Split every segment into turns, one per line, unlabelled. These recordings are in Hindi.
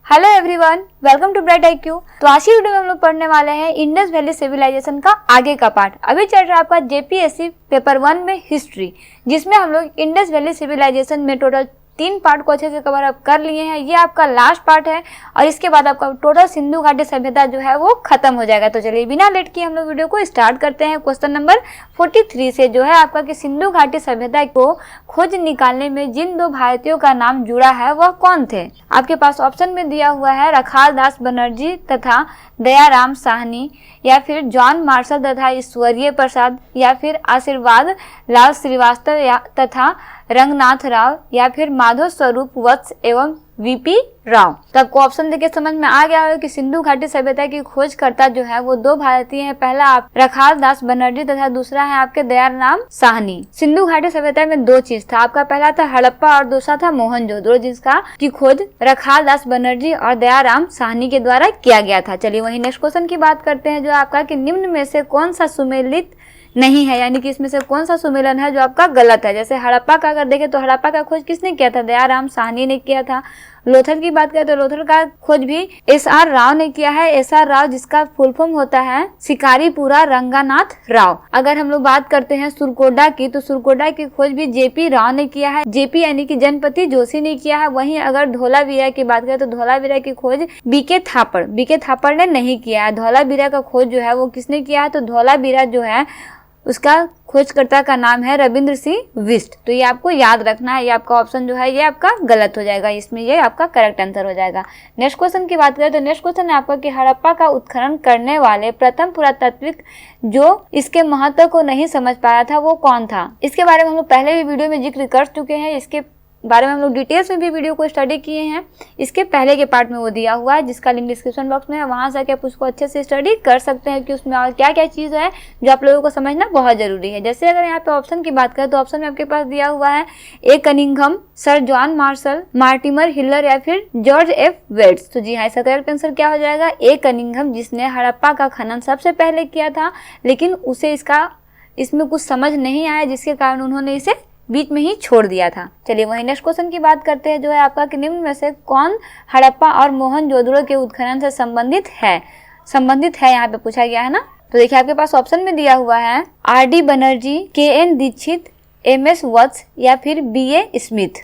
Hello everyone, welcome to Bright IQ। तो आज की वीडियो में हम लोग पढ़ने वाले हैं इंडस वैली सिविलाइजेशन का आगे का पार्ट। अभी चल रहा है आपका JPSC पेपर 1 में हिस्ट्री, जिसमें हम लोग इंडस वैली सिविलाइजेशन में टोटल 3 पार्ट को अच्छे से कवर अप कर लिए हैं। ये आपका लास्ट पार्ट है और इसके बाद आपका टोटल सिंधु घाटी सभ्यता जो है वो खत्म हो जाएगा। तो चलिए बिना लेट किए हम लोग वीडियो को स्टार्ट करते हैं क्वेश्चन नंबर 43 से, जो है आपका कि सिंधु घाटी सभ्यता को खोज निकालने में जिन 2 भारतीयों का नाम जुड़ा है वह कौन थे। आपके पास ऑप्शन में दिया हुआ है रखाल दास बनर्जी तथा दयाराम साहनी, या फिर जॉन मार्शल तथा ईश्वरीय प्रसाद, या फिर आशीर्वाद लाल श्रीवास्तव तथा रंगनाथ राव, या फिर माधव स्वरूप वत्स एवं VP राव। तो आपको ऑप्शन देके समझ में आ गया है कि सिंधु घाटी सभ्यता की खोजकर्ता जो है वो 2 भारतीय हैं। पहला आप रखाल दास बनर्जी तथा दूसरा है आपके दयाराम साहनी। सिंधु घाटी सभ्यता में 2 चीज था, आपका पहला था हड़प्पा और दूसरा था मोहनजोदड़ो, जिसका की खोज रखाल दास बनर्जी और दयाराम साहनी के द्वारा किया गया था। चलिए वही नेक्स्ट क्वेश्चन की बात करते हैं, जो आपका कि निम्न में से कौन सा सुमेलित नहीं है, यानी कि इसमें से कौन सा सुमेलन है जो आपका गलत है। जैसे हड़प्पा का अगर देखें तो हड़प्पा का खोज किसने किया था, दयाराम साहनी ने किया था। लोथल की बात करें तो लोथल का खोज भी SR राव ने किया है। SR राव जिसका फुल फॉर्म होता है शिकारीपुरा रंगानाथ राव। अगर हम लोग बात करते हैं सुरकोडा की, तो सुरकोडा की खोज भी JP राव ने किया है। JP यानी कि जनपति जोशी ने किया है। वहीं अगर धोलावीरा की बात करें तो धोलावीरा की खोज BK थापड़ ने नहीं किया है। धोलावीरा का खोज जो है वो किसने किया है, तो धोलावीरा जो है उसका खोजकर्ता का नाम है रविंद्र सिंह बिष्ट। तो ये आपको याद रखना है, ये आपका ऑप्शन जो है ये आपका गलत हो जाएगा, इसमें ये आपका करेक्ट आंसर हो जाएगा। नेक्स्ट क्वेश्चन की बात करें तो नेक्स्ट क्वेश्चन है आपका कि हड़प्पा का उत्खनन करने वाले प्रथम पुरातात्विक जो इसके महत्व को नहीं समझ पाया था वो कौन था। इसके बारे में हम लोग पहले भी वीडियो में जिक्र कर चुके हैं, इसके बारे में हम लोग डिटेल्स में भी वीडियो को स्टडी किए हैं। इसके पहले के पार्ट में वो दिया हुआ है, जिसका लिंक डिस्क्रिप्शन बॉक्स में है, वहां से आप उसको अच्छे से स्टडी कर सकते हैं कि उसमें और क्या क्या चीज़ है जो आप लोगों को समझना बहुत जरूरी है। जैसे अगर यहाँ पे ऑप्शन की बात करें तो ऑप्शन में आपके पास दिया हुआ है A Cunningham, Sir John Marshall, Mortimer Wheeler, या फिर जॉर्ज F वेड्स। तो जी हाँ, इसका करेक्ट आंसर क्या हो जाएगा, A कनिंघम, जिसने हड़प्पा का खनन सबसे पहले किया था, लेकिन उसे इसमें कुछ समझ नहीं आया, जिसके कारण उन्होंने इसे बीच में ही छोड़ दिया था। चलिए वही नेक्स्ट क्वेश्चन की बात करते हैं, जो है आपका कि निम्न में से कौन हड़प्पा और मोहनजोदड़ो के उत्खनन से संबंधित है यहाँ पे पूछा गया है ना। तो देखिए आपके पास ऑप्शन में दिया हुआ है RD Banerjee, KN Dixit, MS वत्स, या फिर BA स्मिथ।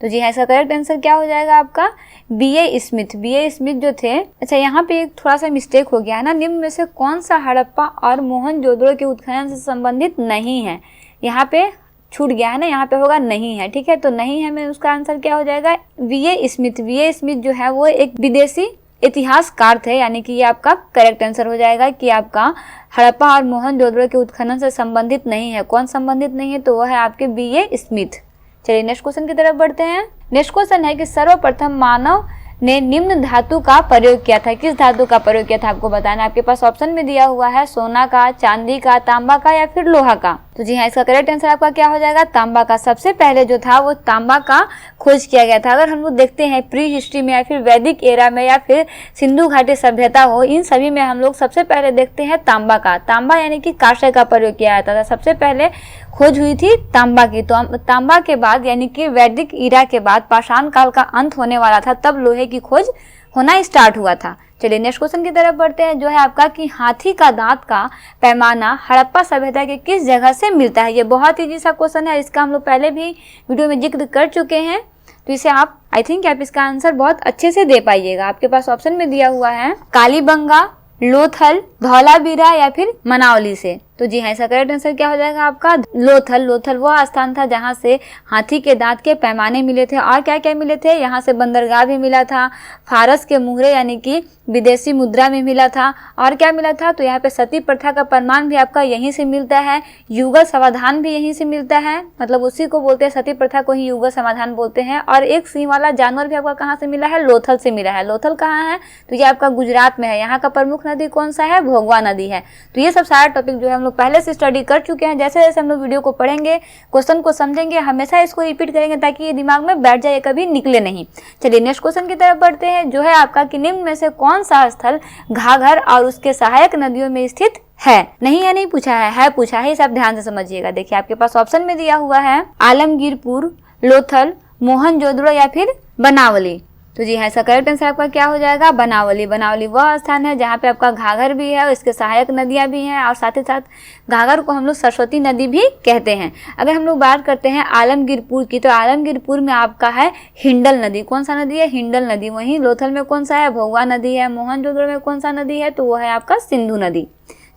तो जी हाँ, इसका करेक्ट आंसर क्या हो जाएगा आपका BA स्मिथ जो थे। अच्छा, यहाँ पे एक थोड़ा सा मिस्टेक हो गया है ना, निम्न में से कौन सा हड़प्पा और मोहनजोदड़ो के उत्खनन से संबंधित नहीं है, यहाँ पे छूट गया है ना, यहाँ पे होगा नहीं है। ठीक है, तो नहीं है में उसका आंसर क्या हो जाएगा BA स्मिथ जो है वो एक विदेशी इतिहासकार थे, यानी कि ये आपका करेक्ट आंसर हो जाएगा कि आपका हड़प्पा और मोहनजोदड़ो के उत्खनन से संबंधित नहीं है। कौन संबंधित नहीं है, तो वो है आपके BA स्मिथ। चलिए नेक्स्ट क्वेश्चन की तरफ बढ़ते हैं। नेक्स्ट क्वेश्चन है कि सर्वप्रथम मानव ने निम्न धातु का प्रयोग किया था। किस धातु का प्रयोग किया था आपको बताना। आपके पास ऑप्शन में दिया हुआ है सोना का, चांदी का, तांबा का, या फिर लोहा का। तो जी हाँ, इसका करेक्ट आंसर आपका क्या हो जाएगा, तांबा का। सबसे पहले जो था वो तांबा का खोज किया गया था। अगर हम लोग देखते हैं प्री हिस्ट्री में, या फिर वैदिक एरा में, या फिर सिंधु घाटी सभ्यता हो, इन सभी में हम लोग सबसे पहले देखते हैं तांबा का। तांबा यानी कि कांस्य का प्रयोग किया जाता था। सबसे पहले खोज हुई थी तांबा की। तो तांबा के बाद यानी कि वैदिक ईरा के बाद पाषाण काल का अंत होने वाला था, तब लोहे की खोज होना स्टार्ट हुआ था। चलिए नेक्स्ट क्वेश्चन की तरफ बढ़ते हैं, जो है आपका कि हाथी का दांत का पैमाना हड़प्पा सभ्यता के किस जगह से मिलता है। ये बहुत इजी सा क्वेश्चन है, इसका हम लोग पहले भी वीडियो में जिक्र कर चुके हैं, तो इसे आप आई थिंक आप इसका आंसर बहुत अच्छे से दे पाइएगा। आपके पास ऑप्शन में दिया हुआ है कालीबंगा, लोथल, धौलावीरा, या फिर मनावली से। तो जी हाँ, इसका करेक्ट आंसर क्या हो जाएगा आपका लोथल वह स्थान था जहाँ से हाथी के दांत के पैमाने मिले थे। और क्या क्या मिले थे, यहाँ से बंदरगाह भी मिला था, फारस के मुहरे यानी कि विदेशी मुद्रा में मिला था, और क्या मिला था, तो यहाँ पे सती प्रथा का प्रमाण भी आपका यहीं से मिलता है, युगल समाधान भी यहीं से मिलता है, मतलब उसी को बोलते हैं, सती प्रथा को ही युगल समाधान बोलते हैं। और एक सिंह वाला जानवर भी आपका कहाँ से मिला है, लोथल से मिला है। लोथल कहाँ है, तो ये आपका गुजरात में है। यहाँ का प्रमुख नदी कौन सा है, भोगवा नदी है। तो ये सब सारा टॉपिक जो है हम लोग पहले से स्टडी कर चुके हैं। जैसे जैसे हम लोग वीडियो को पढ़ेंगे, क्वेश्चन को समझेंगे, हमेशा इसको रिपीट करेंगे ताकि ये दिमाग में बैठ जाए, कभी निकले नहीं। चलिए नेक्स्ट क्वेश्चन की तरफ बढ़ते हैं, जो है आपका कि निम्न में से कौन सा स्थल घाघर और उसके सहायक नदियों में स्थित है। नहीं है नहीं पूछा है पूछा है, इसे आप ध्यान से समझिएगा। देखिए आपके पास ऑप्शन में दिया हुआ है आलमगीरपुर, लोथल, मोहनजोदड़ो, या फिर बनावली। तो जी हाँ, इसका करेक्ट आंसर आपका क्या हो जाएगा, बनावली। बनावली वह स्थान है जहाँ पे आपका घाघर भी है और इसके सहायक नदियाँ भी हैं, और साथ ही साथ घाघर को हम लोग सरस्वती नदी भी कहते हैं। अगर हम लोग बात करते हैं आलमगीरपुर की, तो आलमगीरपुर में आपका है हिंडल नदी। कौन सा नदी है, हिंडल नदी। वहीं लोथल में कौन सा है, भोगवा नदी है। मोहनजोदड़ो में कौन सा नदी है, तो वो है आपका सिंधु नदी।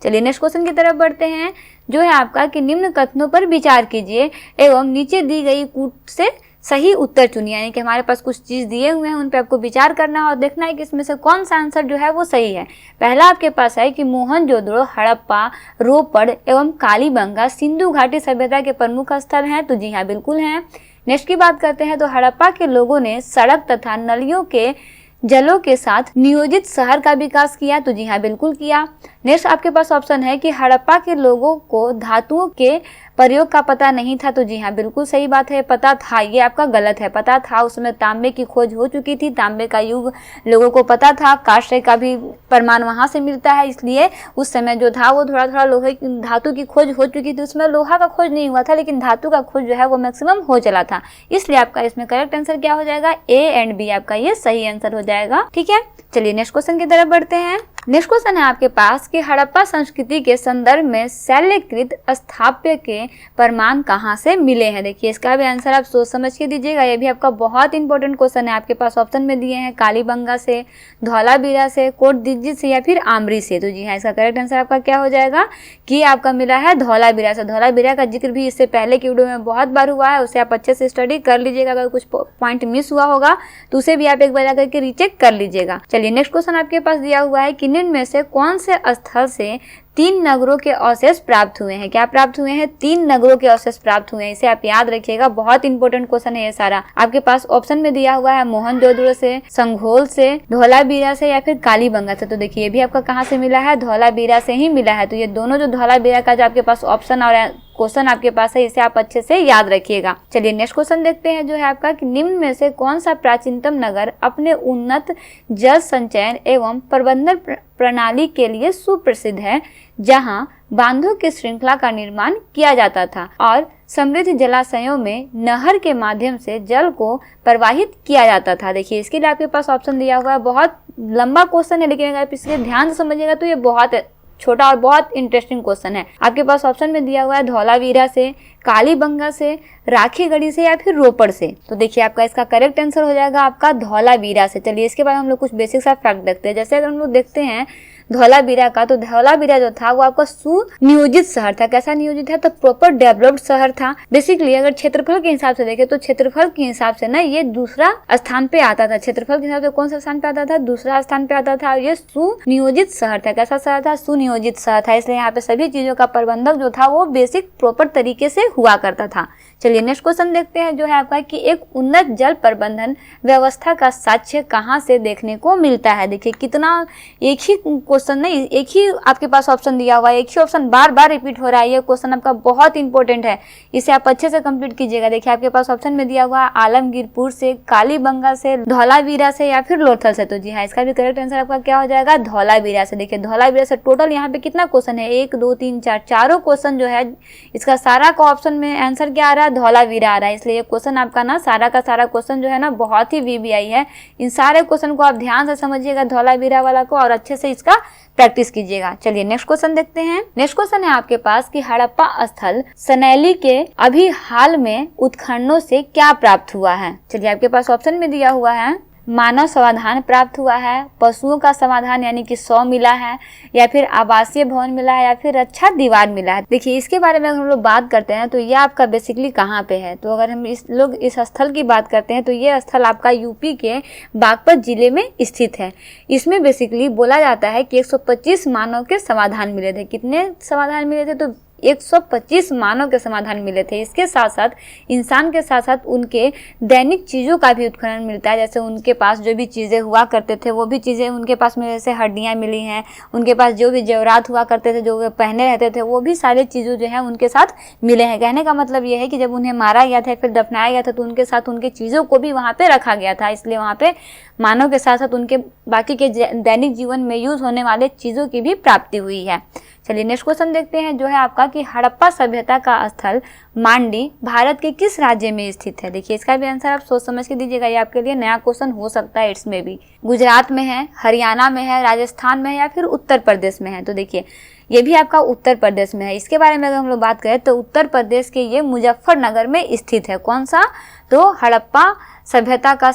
चलिए नेक्स्ट क्वेश्चन की तरफ बढ़ते हैं, जो है आपका कि निम्न कथनों पर विचार कीजिए एवं नीचे दी गई कूट से सही उत्तर चुनिए। यानी कि हमारे पास कुछ चीज दिए हुए हैं, उन पे आपको विचार करना है और देखना है कि इसमें से कौन सा आंसर जो है वो सही है। पहला आपके पास है कि मोहनजोदड़ो, हड़प्पा, रोपड़ एवं कालीबंगा सिंधु घाटी सभ्यता के प्रमुख स्थल हैं। तो जी हाँ, बिल्कुल हैं। नेक्स्ट की बात करते हैं, तो हड़प्पा के लोगों ने सड़क तथा नलियों के जलों के साथ नियोजित शहर का विकास किया। तो जी हाँ, बिल्कुल किया। नेक्स्ट आपके पास ऑप्शन है कि हड़प्पा के लोगों को धातुओं के प्रयोग का पता नहीं था। तो जी हाँ, बिल्कुल सही बात है, पता था। ये आपका गलत है, पता था। उस समय तांबे की खोज हो चुकी थी, तांबे का युग लोगों को पता था। कांस्य का भी प्रमाण वहां से मिलता है, इसलिए उस समय जो था वो थोड़ा थोड़ा लोहे की धातु की खोज हो चुकी थी। उसमें लोहा का खोज नहीं हुआ था, लेकिन धातु का खोज जो है वो मैक्सिमम हो चला था। इसलिए आपका इसमें करेक्ट आंसर क्या हो जाएगा, ए एंड बी आपका ये सही आंसर हो जाएगा। ठीक है, चलिए नेक्स्ट क्वेश्चन की तरफ बढ़ते हैं। नेक्स्ट क्वेश्चन है आपके पास कि हड़प्पा संस्कृति के संदर्भ में शैलकृत स्थापत्य के प्रमाण कहाँ से मिले हैं। देखिए इसका भी आंसर आप सोच समझ के दीजिएगा, ये भी आपका बहुत इंपॉर्टेंट क्वेश्चन है। आपके पास ऑप्शन में दिए हैं कालीबंगा से, धौलावीरा से, कोटदीजी से या फिर आमरी से। तो जी हाँ, इसका करेक्ट आंसर आपका क्या हो जाएगा कि आपका मिला है धौलावीरा से। धौलावीरा का जिक्र भी इससे पहले की वीडियो में बहुत बार हुआ है, उसे आप अच्छे से स्टडी कर लीजिएगा। अगर कुछ पॉइंट मिस हुआ होगा तो उसे भी आप एक बार जाकर के रीचेक कर लीजिएगा। चलिए नेक्स्ट क्वेश्चन आपके पास दिया हुआ है कि निम्न में से कौन से स्थल से 3 नगरों के अवशेष प्राप्त हुए हैं। क्या प्राप्त हुए हैं, 3 नगरों के अवशेष प्राप्त हुए हैं। इसे आप याद रखिएगा, बहुत इंपॉर्टेंट क्वेश्चन है ये सारा। आपके पास ऑप्शन में दिया हुआ है मोहनजोदड़ो से, संघोल से, धौलावीरा से या फिर कालीबंगा से। तो देखिए ये भी आपका कहाँ से मिला है, धौलावीरा से ही मिला है। तो ये दोनों जो धौलावीरा का जो आपके पास ऑप्शन और क्वेश्चन आपके पास है, इसे आप अच्छे से याद रखिएगा। चलिए नेक्स्ट क्वेश्चन देखते हैं, जो है आपका कि निम्न में से कौन सा प्राचीनतम नगर अपने उन्नत जल संचयन एवं प्रबंधन प्रणाली के लिए सुप्रसिद्ध है, जहां बांधों की श्रृंखला का निर्माण किया जाता था और समृद्ध जलाशयों में नहर के माध्यम से जल को प्रवाहित किया जाता था। देखिए इसके लिए आपके पास ऑप्शन दिया हुआ है, बहुत लंबा क्वेश्चन है, लेकिन अगर आप इसके ध्यान से समझिएगा तो ये बहुत छोटा और बहुत इंटरेस्टिंग क्वेश्चन है। आपके पास ऑप्शन में दिया हुआ है धौलावीरा से, कालीबंगा से, राखीगढ़ी से या फिर रोपड़ से। तो देखिए आपका इसका करेक्ट आंसर हो जाएगा आपका धौलावीरा से। चलिए इसके बाद हम लोग कुछ बेसिक सा फैक्ट देखते हैं। जैसे अगर हम लोग देखते हैं धौलावीरा का, तो धौलावीरा जो था वो आपका सुनियोजित शहर था। कैसा नियोजित है, तो प्रॉपर डेवलप्ड शहर था। बेसिकली अगर क्षेत्रफल के हिसाब से देखें तो क्षेत्रफल के हिसाब से ना ये दूसरा स्थान पे आता था। क्षेत्रफल के हिसाब से कौन सा स्थान पे आता था, दूसरा स्थान पे आता था। ये सुनियोजित शहर था। कैसा शहर था, सुनियोजित शहर था। इसलिए यहाँ पे सभी चीजों का प्रबंधक जो था वो बेसिक प्रॉपर तरीके से हुआ करता था। चलिए नेक्स्ट क्वेश्चन देखते हैं, जो है आपका कि एक उन्नत जल प्रबंधन व्यवस्था का साक्ष्य कहाँ से देखने को मिलता है। देखिए कितना, एक ही क्वेश्चन नहीं, एक ही आपके पास ऑप्शन दिया हुआ है, एक ही ऑप्शन बार बार रिपीट हो रहा है। ये क्वेश्चन आपका बहुत इंपॉर्टेंट है, इसे आप अच्छे से कंप्लीट कीजिएगा। देखिए आपके पास ऑप्शन में दिया हुआ है आलमगीरपुर से, कालीबंगा से, धौलावीरा से या फिर लोथल से। तो जी हाँ, इसका भी करेक्ट आंसर आपका क्या हो जाएगा, धौलावीरा से। देखिए धौलावीरा से टोटल यहाँ पे कितना क्वेश्चन है, 1 2 3 4, चारों क्वेश्चन जो है इसका सारा का ऑप्शन में आंसर क्या आ रहा है, धौलावीरा आ रहा है। इसलिए ये क्वेश्चन आपका ना सारा का सारा क्वेश्चन जो है ना बहुत ही वीवीआई है। इन सारे क्वेश्चन को आप ध्यान से समझिएगा, धौलावीरा वाला को, और अच्छे से इसका प्रैक्टिस कीजिएगा। चलिए नेक्स्ट क्वेश्चन देखते हैं। नेक्स्ट क्वेश्चन है आपके पास कि हड़प्पा स्थल सनैली के अभी हाल में उत्खननों से क्या प्राप्त हुआ है। चलिए आपके पास ऑप्शन में दिया हुआ है मानव समाधान प्राप्त हुआ है, पशुओं का समाधान यानी कि 100 मिला है, या फिर आवासीय भवन मिला है, या फिर रक्षा दीवार मिला है। देखिए इसके बारे में हम लोग बात करते हैं तो ये आपका बेसिकली कहाँ पे है। तो अगर हम इस स्थल की बात करते हैं तो ये स्थल आपका यूपी के बागपत जिले में स्थित है। इसमें बेसिकली बोला जाता है कि 125 मानव के समाधान मिले थे। कितने समाधान मिले थे, तो 125 मानव के समाधान मिले थे। इसके साथ साथ इंसान के साथ साथ उनके दैनिक चीजों का भी उत्खनन मिलता है। जैसे उनके पास जो भी चीजें हुआ करते थे वो भी चीजें उनके पास मिले, जैसे हड्डियां मिली हैं, उनके पास जो भी जेवरात हुआ करते थे, जो वे पहने रहते थे, वो भी सारे चीजों जो है उनके साथ मिले हैं। कहने का मतलब ये है कि जब उन्हें मारा गया था फिर दफनाया गया था तो उनके साथ उनके चीजों को भी वहां पे रखा गया था। इसलिए वहां पे मानव के साथ साथ उनके बाकी के दैनिक जीवन में यूज होने वाले चीजों की भी प्राप्ति हुई है। चलिए नेक्स्ट क्वेश्चन देखते हैं, जो है आपका कि हड़प्पा सभ्यता का स्थल मांडी भारत के किस राज्य में स्थित है। देखिए इसका भी आंसर आप सोच समझ के दीजिएगा, ये आपके लिए नया क्वेश्चन हो सकता है। इसमें भी गुजरात में है, हरियाणा में है, राजस्थान में है या फिर उत्तर प्रदेश में है। तो देखिए ये भी आपका उत्तर प्रदेश में है। इसके बारे में अगर हम लोग बात करें तो उत्तर प्रदेश के ये मुजफ्फरनगर में स्थित है। कौन सा? तो हड़प्पा सभ्यता का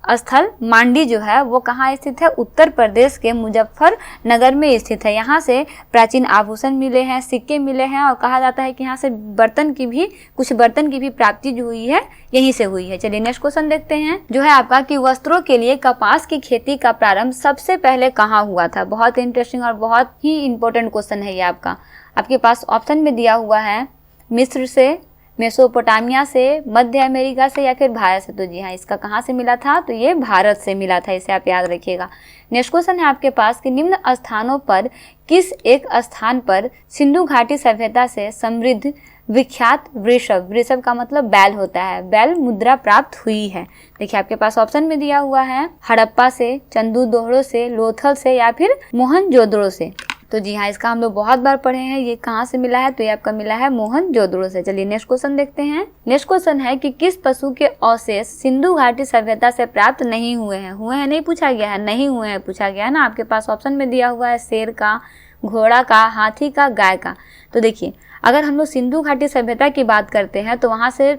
स्थल मांडी जो है वो कहाँ स्थित है? उत्तर प्रदेश के मुजफ्फरनगर में स्थित है। यहाँ से प्राचीन आभूषण मिले हैं, सिक्के मिले हैं और कहा जाता है कि यहाँ से कुछ बर्तन की भी प्राप्ति जो हुई है यहीं से हुई है। चलिए नेक्स्ट क्वेश्चन देखते हैं, जो है आपका कि वस्त्रों के लिए कपास की खेती का प्रारंभ सबसे पहले कहाँ हुआ था। बहुत इंटरेस्टिंग और बहुत ही इंपॉर्टेंट क्वेश्चन है ये आपका। आपके पास ऑप्शन में दिया हुआ है मिस्र से, मेसोपोटामिया से, मध्य अमेरिका से या फिर भारत से। तो जी हाँ, इसका कहाँ से मिला था? तो ये भारत से मिला था, इसे आप याद रखिएगा। नेक्स्ट क्वेश्चन है आपके पास कि निम्न स्थानों पर किस एक स्थान पर सिंधु घाटी सभ्यता से समृद्ध विख्यात वृषभ का मतलब बैल होता है, बैल मुद्रा प्राप्त हुई है। देखिए आपके पास ऑप्शन में दिया हुआ है हड़प्पा से, चंदूदोहड़ो से, लोथल से या फिर मोहनजोदड़ो से। तो जी हाँ, इसका हम लोग बहुत बार पढ़े हैं। ये कहाँ से मिला है? तो ये आपका मिला है मोहनजोदड़ो से। चलिए नेक्स्ट क्वेश्चन देखते हैं। नेक्स्ट क्वेश्चन है कि किस पशु के अवशेष सिंधु घाटी सभ्यता से प्राप्त नहीं हुए हैं। हुए हैं नहीं पूछा गया है, नहीं हुए हैं पूछा गया है ना। आपके पास ऑप्शन में दिया हुआ है शेर का, घोड़ा का, हाथी का, गाय का। तो देखिए अगर हम लोग सिंधु घाटी सभ्यता की बात करते हैं तो वहाँ से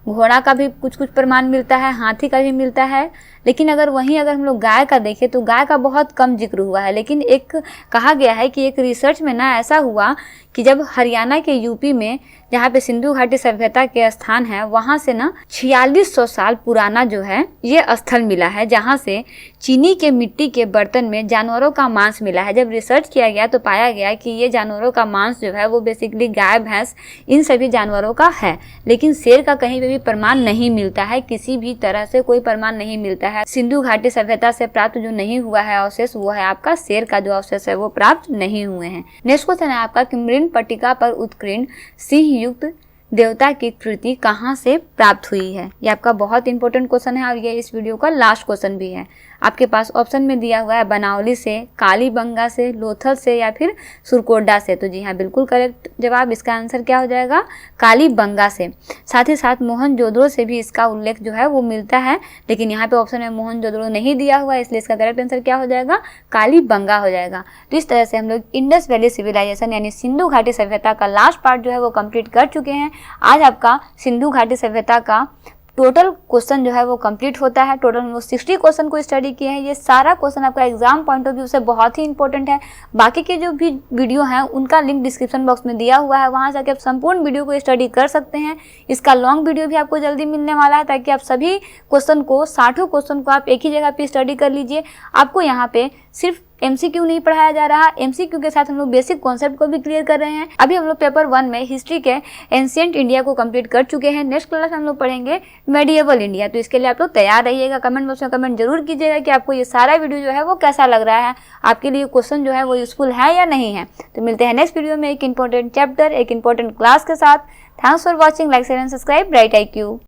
घोड़ा का भी कुछ प्रमाण मिलता है, हाथी का भी मिलता है, लेकिन अगर हम लोग गाय का देखें तो गाय का बहुत कम जिक्र हुआ है। लेकिन एक कहा गया है कि एक रिसर्च में ना ऐसा हुआ कि जब हरियाणा के यूपी में जहाँ पे सिंधु घाटी सभ्यता के स्थान है वहाँ से ना 4600 साल पुराना जो है ये स्थल मिला है, जहाँ से चीनी के मिट्टी के बर्तन में जानवरों का मांस मिला है। जब रिसर्च किया गया तो पाया गया कि ये जानवरों का मांस जो है वो बेसिकली गाय, भैंस, इन सभी जानवरों का है, लेकिन शेर का कहीं पे भी प्रमाण नहीं मिलता है, किसी भी तरह से कोई प्रमाण नहीं मिलता है। सिंधु घाटी सभ्यता से प्राप्त जो नहीं हुआ है अवशेष वो है आपका शेर का जो अवशेष है वो प्राप्त नहीं हुए हैं। नेक्स्ट क्वेश्चन है आपका कि मृण पट्टिका पर उत्कीर्ण सिंह युक्त देवता की कृति कहाँ से प्राप्त हुई है। ये आपका बहुत इंपॉर्टेंट क्वेश्चन है और ये इस वीडियो का लास्ट क्वेश्चन भी है। आपके पास ऑप्शन में दिया हुआ है बनावली से, कालीबंगा से, लोथल से या फिर सुरकोडा से। तो जी हाँ, बिल्कुल करेक्ट जवाब। इसका आंसर क्या हो जाएगा? कालीबंगा से। साथ ही साथ मोहनजोदड़ो से भी इसका उल्लेख जो है वो मिलता है, लेकिन यहाँ पे ऑप्शन में मोहनजोदड़ो नहीं दिया हुआ है, इसलिए इसका करेक्ट आंसर क्या हो जाएगा? कालीबंगा हो जाएगा। तो इस तरह से हम लोग इंडस वैली सिविलाइजेशन यानी सिंधु घाटी सभ्यता का लास्ट पार्ट जो है वो कंप्लीट कर चुके हैं। आज आपका सिंधु घाटी सभ्यता का टोटल क्वेश्चन जो है वो कंप्लीट होता है। टोटल हम लोग 60 क्वेश्चन को स्टडी किए हैं। ये सारा क्वेश्चन आपका एग्जाम पॉइंट ऑफ व्यू से बहुत ही इंपॉर्टेंट है। बाकी के जो भी वीडियो हैं उनका लिंक डिस्क्रिप्शन बॉक्स में दिया हुआ है, वहां से आप संपूर्ण वीडियो को स्टडी कर सकते हैं। इसका लॉन्ग वीडियो भी आपको जल्दी मिलने वाला है, ताकि आप सभी क्वेश्चन को 60 क्वेश्चन को आप एक ही जगह पे स्टडी कर लीजिए। आपको यहाँ पे सिर्फ एमसीक्यू नहीं पढ़ाया जा रहा, एमसीक्यू के साथ हम लोग बेसिक कॉन्सेप्ट को भी क्लियर कर रहे हैं। अभी हम लोग पेपर 1 में हिस्ट्री के एंशिएंट इंडिया को कंप्लीट कर चुके हैं। नेक्स्ट क्लास में हम लोग पढ़ेंगे मेडिएवल इंडिया। तो इसके लिए आप लोग तैयार रहिएगा। कमेंट बॉक्स में कमेंट जरूर कीजिएगा कि आपको ये सारा वीडियो जो है वो कैसा लग रहा है, आपके लिए क्वेश्चन जो है वो यूजफुल है या नहीं है। तो मिलते हैं नेक्स्ट वीडियो में एक इंपॉर्टेंट चैप्टर, एक इंपॉर्टेंट क्लास के साथ। Thanks for watching. Like share and subscribe bright IQ।